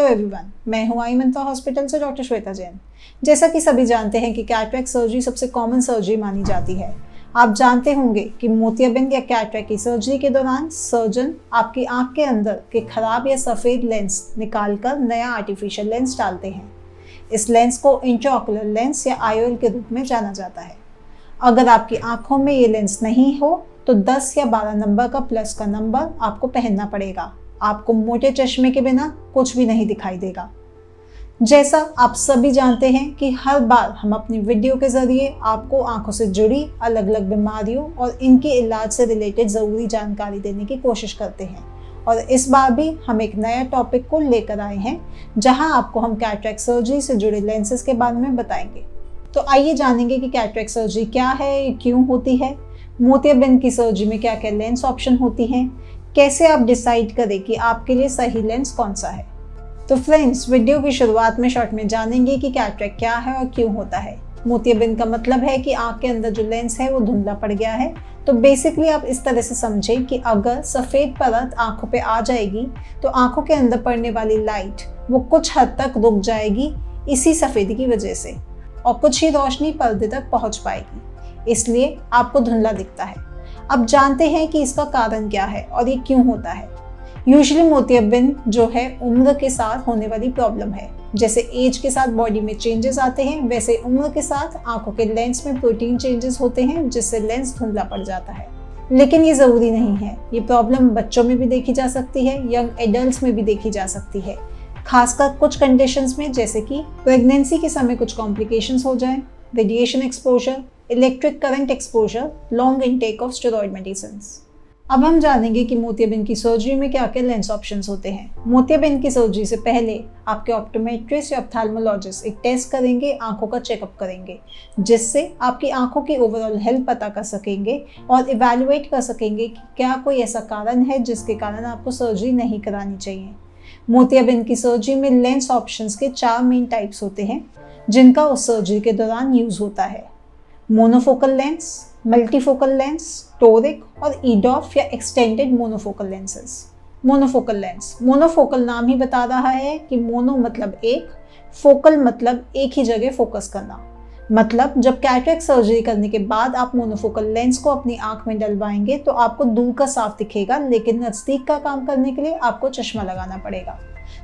Hello everyone, मैं हूं आई मंत्रा hospital से डॉक्टर श्वेता जैन। जैसा कि सभी जानते हैं कि कैटरेक्ट सर्जरी सबसे कॉमन सर्जरी मानी जाती है। आप जानते होंगे कि मोतियाबिंद या कैटरेक्ट की सर्जरी के दौरान सर्जन आपकी आंख के अंदर के खराब या सफ़ेद लेंस निकालकर नया आर्टिफिशियल लेंस डालते हैं। इस लेंस को इंट्राऑक्यूलर लेंस या IOL के रूप में जाना जाता है। अगर आपकी आंखों में ये लेंस नहीं हो तो 10 या 12 नंबर का प्लस का नंबर आपको पहनना पड़ेगा। आपको मोटे चश्मे के बिना कुछ भी नहीं दिखाई देगा। जैसा आप सभी जानते हैं कि हर बार हम अपनी वीडियो के जरिए आपको आंखों से जुड़ी अलग अलग बीमारियों और इनके इलाज से रिलेटेड ज़रूरी जानकारी देने की कोशिश करते हैं, और इस बार भी हम एक नया टॉपिक को लेकर आए हैं जहां आपको हम कैटरेक्ट सर्जरी से जुड़े लेंसेज के बारे में बताएंगे। तो आइए जानेंगे कि कैटरेक्ट सर्जरी क्या है, क्यों होती है, मोतियाबिंद की सर्जरी में क्या क्या लेंस ऑप्शन होती हैं, कैसे आप डिसाइड करें कि आपके लिए सही लेंस कौन सा है। तो फ्रेंड्स, वीडियो की शुरुआत में शॉर्ट में जानेंगे कि कैटरेक्ट क्या है और क्यों होता है। मोतियाबिंद का मतलब है कि आंख के अंदर जो लेंस है वो धुंधला पड़ गया है। तो बेसिकली आप इस तरह से समझें कि अगर सफ़ेद परत आंखों पे आ जाएगी तो आंखों के अंदर पड़ने वाली लाइट वो कुछ हद तक रुक जाएगी इसी सफ़ेदी की वजह से, और कुछ ही रोशनी पर्दे तक पहुंच पाएगी, इसलिए आपको धुंधला दिखता है। अब जानते हैं कि इसका कारण क्या है और ये क्यों होता है। यूजुअली मोतियाबिंद जो है उम्र के साथ होने वाली प्रॉब्लम है। जैसे एज के साथ बॉडी में चेंजेस आते हैं, वैसे उम्र के साथ आंखों के लेंस में प्रोटीन चेंजेस होते हैं, जिससे लेंस धुंधला पड़ जाता है। लेकिन ये ज़रूरी नहीं है। ये प्रॉब्लम बच्चों में भी देखी जा सकती है, यंग एडल्ट्स में भी देखी जा सकती है, खासकर कुछ कंडीशंस में, जैसे कि प्रेगनेंसी के समय कुछ कॉम्प्लिकेशंस हो जाए, radiation exposure, electric current exposure, long intake of steroid medicines. अब हम जानेंगे कि मोतियाबिंद की सर्जरी में क्या क्या लेंस ऑप्शंस होते हैं। मोतियाबिंद की सर्जरी से पहले आपके ऑप्टोमेट्रिस्ट या ऑप्थेल्मोलॉजिस्ट एक टेस्ट करेंगे, आंखों का चेकअप करेंगे, जिससे आपकी आंखों की ओवरऑल हेल्थ पता कर सकेंगे और इवैल्यूएट कर सकेंगे कि क्या कोई ऐसा कारण है जिसके कारण आपको सर्जरी नहीं करानी चाहिए। मोतियाबिंद की सर्जरी में लेंस ऑप्शंस के 4 मेन टाइप्स होते हैं जिनका उस सर्जरी के दौरान यूज होता है। Monofocal lens, multifocal lens, toric और ईडॉफ या extended monofocal lenses. Monofocal lens, monofocal नाम ही बता रहा है कि मोनो मतलब एक, फोकल मतलब एक ही जगह फोकस करना। मतलब जब कैटरेक्ट सर्जरी करने के बाद आप मोनोफोकल लेंस को अपनी आंख में डलवाएंगे तो आपको दूर का साफ दिखेगा, लेकिन नज़दीक का काम करने के लिए आपको चश्मा लगाना पड़ेगा।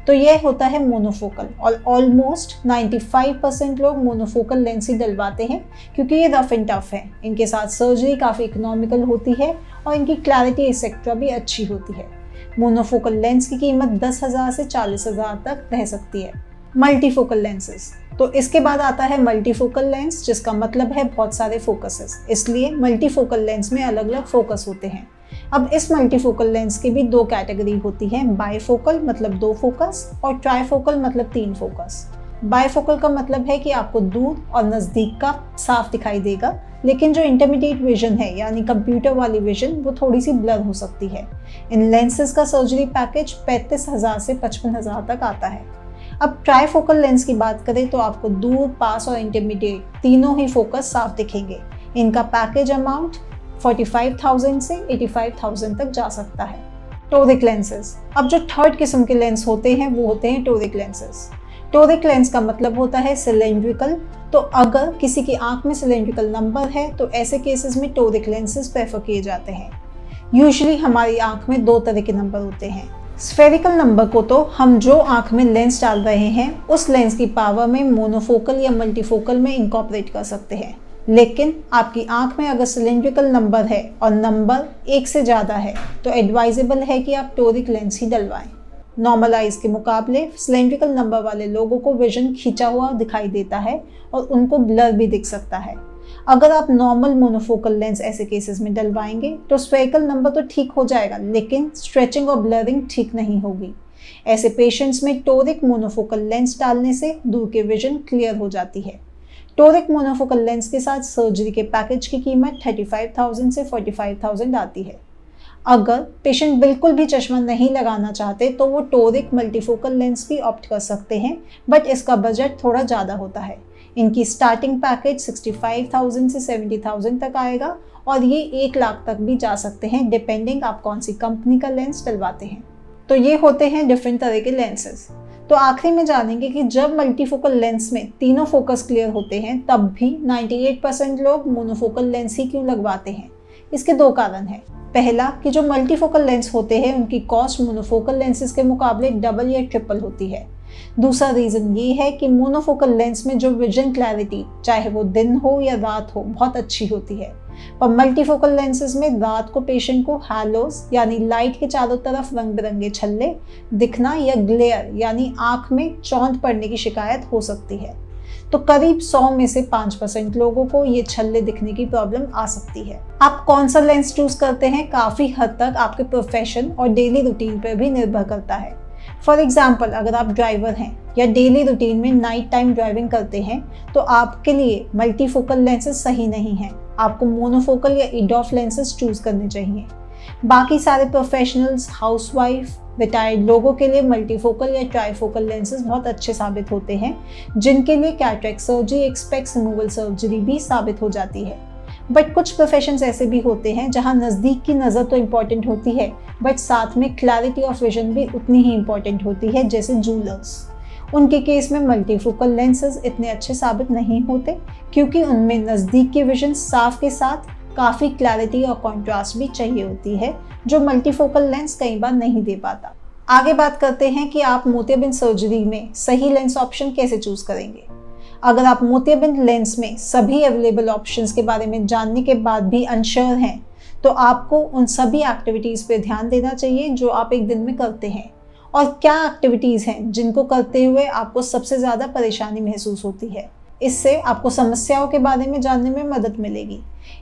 तो यह होता है मोनोफोकल, और ऑलमोस्ट 95% लोग मोनोफोकल लेंस ही डलवाते हैं क्योंकि ये रफ एंड टफ है। इनके साथ सर्जरी काफ़ी इकोनॉमिकल होती है और इनकी क्लैरिटी एक्सेट्रा भी अच्छी होती है। मोनोफोकल लेंस की कीमत 10,000 से 40,000 तक रह सकती है। मल्टीफोकल लेंसेज, तो इसके बाद आता है मल्टीफोकल लेंस, जिसका मतलब है बहुत सारे फोकसेस, इसलिए मल्टीफोकल लेंस में अलग अलग फोकस होते हैं। अब इस मल्टीफोकल लेंस की भी 2 कैटेगरी होती है, बायफोकल मतलब 2 फोकस और ट्राइफोकल मतलब 3 फोकस। बायफोकल का मतलब है कि आपको दूर और नज़दीक का साफ दिखाई देगा, लेकिन जो इंटरमीडिएट विजन है यानी कंप्यूटर वाली विजन वो थोड़ी सी ब्लर हो सकती है। इन लेंसेज का सर्जरी पैकेज 35,000 से 55,000 तक आता है। अब ट्राइफोकल लेंस की बात करें तो आपको दूर, पास और इंटरमीडिएट तीनों ही फोकस साफ दिखेंगे। इनका पैकेज अमाउंट 45,000 से 85,000 तक जा सकता है। टोरिक लेंसेज, अब जो थर्ड किस्म के लेंस होते हैं वो होते हैं टोरिक लेंसेज। टोरिक लेंस का मतलब होता है सिलेंड्रिकल। तो अगर किसी की आंख में सिलेंड्रिकल नंबर है तो ऐसे केसेस में टोरिक लेंसेज प्रेफर किए जाते हैं। यूजुअली हमारी आंख में 2 तरह के नंबर होते हैं। स्फेरिकल नंबर को तो हम जो आंख में लेंस डाल रहे हैं उस लेंस की पावर में मोनोफोकल या मल्टीफोकल में इंकॉर्पोरेट कर सकते हैं। लेकिन आपकी आंख में अगर सिलेंड्रिकल नंबर है और नंबर 1 से ज़्यादा है तो एडवाइजेबल है कि आप टोरिक लेंस ही डलवाएं। नॉर्मल आइज के मुकाबले सिलेंड्रिकल नंबर वाले लोगों को विजन खींचा हुआ दिखाई देता है और उनको ब्लर भी दिख सकता है। अगर आप नॉर्मल मोनोफोकल लेंस ऐसे केसेस में डलवाएंगे तो स्फेरिकल नंबर तो ठीक हो जाएगा, लेकिन स्ट्रेचिंग और ब्लरिंग ठीक नहीं होगी। ऐसे पेशेंट्स में टोरिक मोनोफोकल लेंस डालने से दूर के विजन क्लियर हो जाती है। टोरिक मोनोफोकल लेंस के साथ सर्जरी के पैकेज की कीमत 35,000 से 45,000 आती है। अगर पेशेंट बिल्कुल भी चश्मा नहीं लगाना चाहते तो वो टोरिक मल्टीफोकल लेंस भी ऑप्ट कर सकते हैं, बट इसका बजट थोड़ा ज़्यादा होता है। इनकी स्टार्टिंग पैकेज 65,000 से 70,000 तक आएगा और ये 1 लाख तक भी जा सकते हैं, डिपेंडिंग आप कौन सी कंपनी का लेंस डलवाते हैं। तो ये होते हैं डिफरेंट तरह के लेंसेज। तो आखिरी में जानेंगे कि जब मल्टीफोकल लेंस में तीनों फोकस क्लियर होते हैं तब भी 98% लोग मोनोफोकल लेंस ही क्यों लगवाते हैं। इसके दो कारण हैं। पहला कि जो मल्टीफोकल लेंस होते हैं उनकी कॉस्ट मोनोफोकल लेंसेज के मुकाबले डबल या ट्रिपल होती है। दूसरा रीज़न ये है कि मोनोफोकल लेंस में जो विजन क्लैरिटी चाहे वो दिन हो या रात हो बहुत अच्छी होती है, पर मल्टीफोकल लेंसेज में रात को पेशेंट को हैलोज यानी लाइट के चारों तरफ रंग बिरंगे छल्ले दिखना या ग्लेयर यानी आंख में चौंध पड़ने की शिकायत हो सकती है। तो करीब 100 में से 5% लोगों को ये छल्ले दिखने की प्रॉब्लम आ सकती है। आप कौन सा लेंस चूज करते हैं काफ़ी हद तक आपके प्रोफेशन और डेली रूटीन पर भी निर्भर करता है। फॉर एग्जाम्पल, अगर आप ड्राइवर हैं या डेली रूटीन में नाइट टाइम ड्राइविंग करते हैं तो आपके लिए मल्टीफोकल लेंसेज सही नहीं हैं। आपको मोनोफोकल या EDOF लेंसेज चूज करने चाहिए। बाकी सारे प्रोफेशनल्स, हाउसवाइफ, रिटायर्ड लोगों के लिए मल्टीफोकल या ट्राईफोकल लेंसेज बहुत अच्छे साबित होते हैं, जिनके लिए कैटरेक्ट सर्जरी, एक्सपेक्स रिमूवल सर्जरी भी साबित हो जाती है। बट कुछ प्रोफेशंस ऐसे भी होते हैं जहां नज़दीक की नज़र तो इम्पॉर्टेंट होती है बट साथ में क्लैरिटी ऑफ विजन भी उतनी ही इम्पॉर्टेंट होती है, जैसे जूलर्स। उनके केस में मल्टीफोकल लेंसेज इतने अच्छे साबित नहीं होते क्योंकि उनमें नज़दीक की विजन साफ के साथ काफ़ी क्लैरिटी और कॉन्ट्रास्ट भी चाहिए होती है, जो मल्टीफोकल लेंस कई बार नहीं दे पाता। आगे बात करते हैं कि आप मोतियाबिंद सर्जरी में सही लेंस ऑप्शन कैसे चूज करेंगे। अगर आप मोतियाबिंद लेंस में सभी अवेलेबल ऑप्शंस के बारे में जानने के बाद भी अनश्योर हैं, तो आपको उन सभी एक्टिविटीज़ पर ध्यान देना चाहिए जो आप एक दिन में करते हैं, और क्या एक्टिविटीज़ हैं जिनको करते हुए आपको सबसे ज़्यादा परेशानी महसूस होती है। इससे आपको समस्याओं के बारे में जानने में मदद मिलेगी।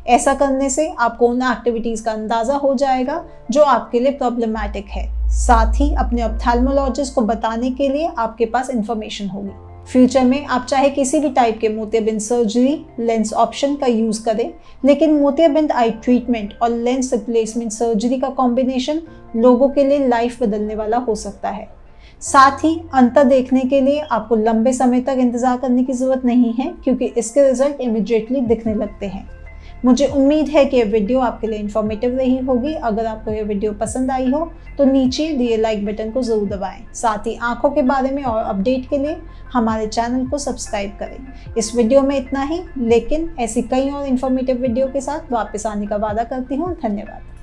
ऐसा करने से आपको उन एक्टिविटीज़ का अंदाज़ा हो जाएगा जो आपके लिए प्रॉब्लमैटिक है। साथ ही अपने ऑप्थेल्मोलॉजिस्ट को बताने के लिए आपके पास इंफॉर्मेशन होगी। फ्यूचर में आप चाहे किसी भी टाइप के मोतियाबिंद सर्जरी लेंस ऑप्शन का यूज़ करें, लेकिन मोतियाबिंद आई ट्रीटमेंट और लेंस रिप्लेसमेंट सर्जरी का कॉम्बिनेशन लोगों के लिए लाइफ बदलने वाला हो सकता है। साथ ही अंतर देखने के लिए आपको लंबे समय तक इंतज़ार करने की ज़रूरत नहीं है क्योंकि इसके रिजल्ट इमिडिएटली दिखने लगते हैं। मुझे उम्मीद है कि यह वीडियो आपके लिए इन्फॉर्मेटिव रही होगी। अगर आपको यह वीडियो पसंद आई हो तो नीचे दिए लाइक बटन को ज़रूर दबाएं। साथ ही आंखों के बारे में और अपडेट के लिए हमारे चैनल को सब्सक्राइब करें। इस वीडियो में इतना ही, लेकिन ऐसी कई और इन्फॉर्मेटिव वीडियो के साथ वापस आने का वादा करती हूँ। धन्यवाद।